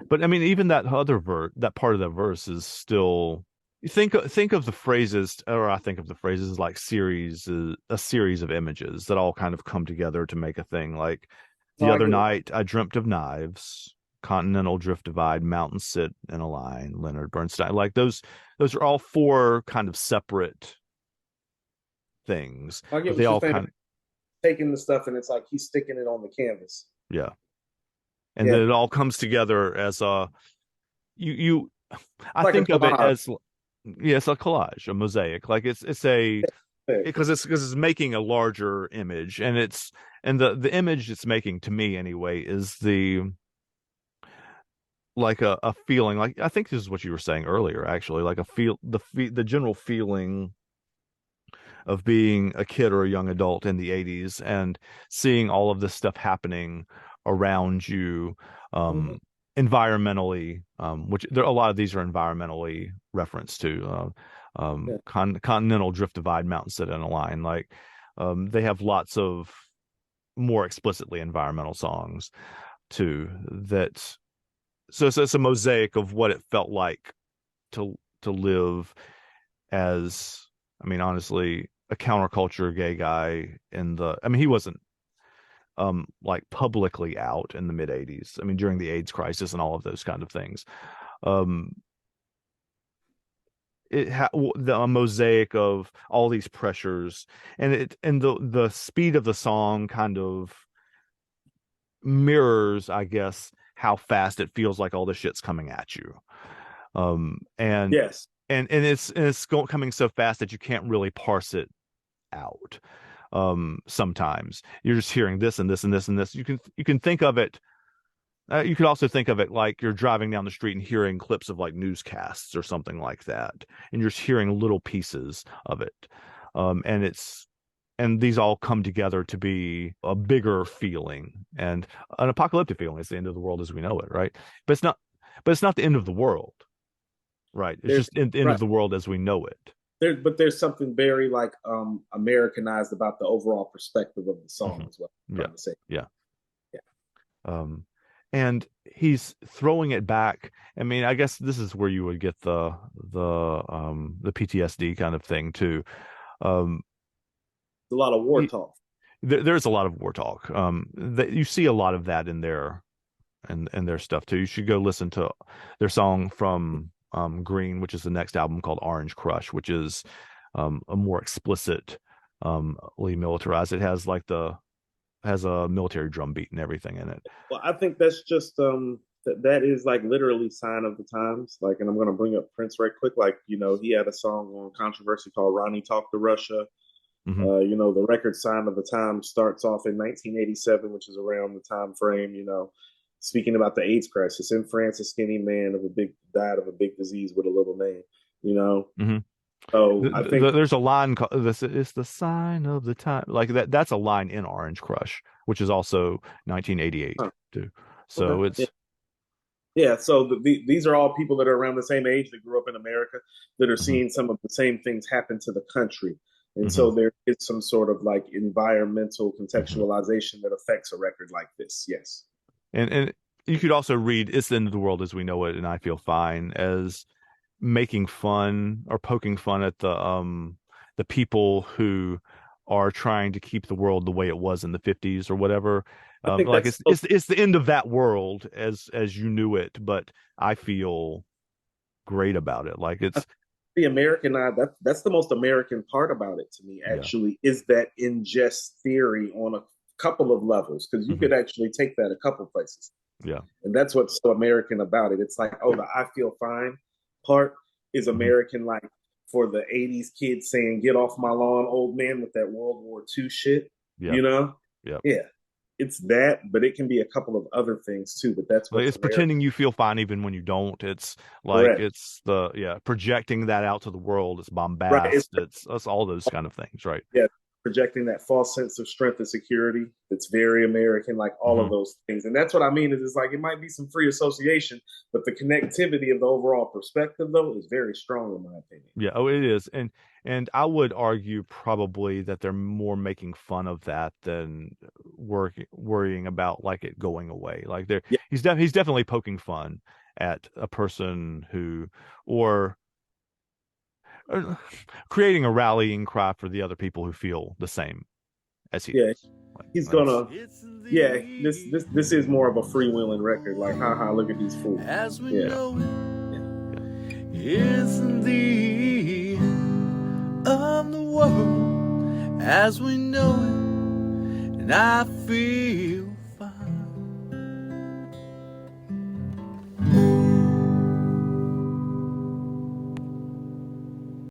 But I mean, even that that part of the verse is still. You think of the phrases, or I think of the phrases like a series of images that all kind of come together to make a thing. Like the other night, I dreamt of knives, continental drift divide, mountains sit in a line, Leonard Bernstein. Like those are all four kind of separate things. I get they all kind of taking the stuff, and it's like he's sticking it on the canvas. Yeah. And then it all comes together as a I think of it as it's a collage, a mosaic. Like it's because it's making a larger image, and the image it's making, to me anyway, is like a feeling. Like I think this is what you were saying earlier, actually, like the general feeling of being a kid or a young adult in the 80s and seeing all of this stuff happening around you, environmentally, which a lot of these are environmentally referenced to, continental drift divide, mountain sit in a line. Like they have lots of more explicitly environmental songs too. So it's a mosaic of what it felt like to live as, I mean, honestly, a counterculture gay guy he wasn't like publicly out in the mid 80s. I mean, during the AIDS crisis and all of those kind of things. A mosaic of all these pressures, and the speed of the song kind of mirrors, I guess, how fast it feels like all the shit's coming at you. And yes. And it's coming so fast that you can't really parse it out. Sometimes you're just hearing this and this and this and this. You can think of it. You could also think of it like you're driving down the street and hearing clips of like newscasts or something like that, and you're just hearing little pieces of it. And these all come together to be a bigger feeling and an apocalyptic feeling. It's the end of the world as we know it, right? But it's not the end of the world. Right. It's just the end of the world as we know it. But there's something very like Americanized about the overall perspective of the song as well. Yeah. And he's throwing it back. I mean, I guess this is where you would get the PTSD kind of thing too. a lot of war talk. There's a lot of war talk. You see a lot of that in their stuff too. You should go listen to their song from Green, which is the next album, called Orange Crush, which is a more explicit, militarized. It has like has a military drum beat and everything in it. Well, I think that's just that is like literally sign of the times. Like, and I'm going to bring up Prince right quick. Like, he had a song on Controversy called Ronnie Talk to Russia. Mm-hmm. The record Sign of the Times starts off in 1987, which is around the time frame, speaking about the AIDS crisis. In France, a skinny man died of a big disease with a little name, Mm-hmm. So I think there's a line called "This is the sign of the time." Like that. That's a line in Orange Crush, which is also 1988 too. So okay. Yeah. So these are all people that are around the same age that grew up in America that are seeing some of the same things happen to the country. And so there is some sort of like environmental contextualization that affects a record like this. Yes. And you could also read "It's the End of the World as We Know It" and "I Feel Fine" as making fun or poking fun at the people who are trying to keep the world the way it was in the 50s or whatever. Like it's the end of that world as you knew it, but I feel great about it. Like it's the American that's the most American part about it to me, actually, is that ingest theory on a couple of levels, because you could actually take that a couple places. Yeah. And that's what's so American about it. It's like, oh, the I feel fine part is American, like for the 80s kids saying, "Get off my lawn, old man," with that World War II shit. Yeah. Yeah. It's that, but it can be a couple of other things too. But that's what it's pretending you feel fine even when you don't. It's like Correct. It's projecting that out to the world. It's bombast. Right. It's all those kind of things, right? Yeah, projecting that false sense of strength and security that's very American, like all of those things. And that's what I mean is it's like it might be some free association, but the connectivity of the overall perspective, though, is very strong in my opinion. Yeah, it is. And I would argue probably that they're more making fun of that than worrying about like it going away. Like he's definitely poking fun at a person who or creating a rallying cry for the other people who feel the same as he is. Like, he's gonna this is more of a freewheeling record, like haha, look at these fools. As we know it is the end of the world as we know it, and I feel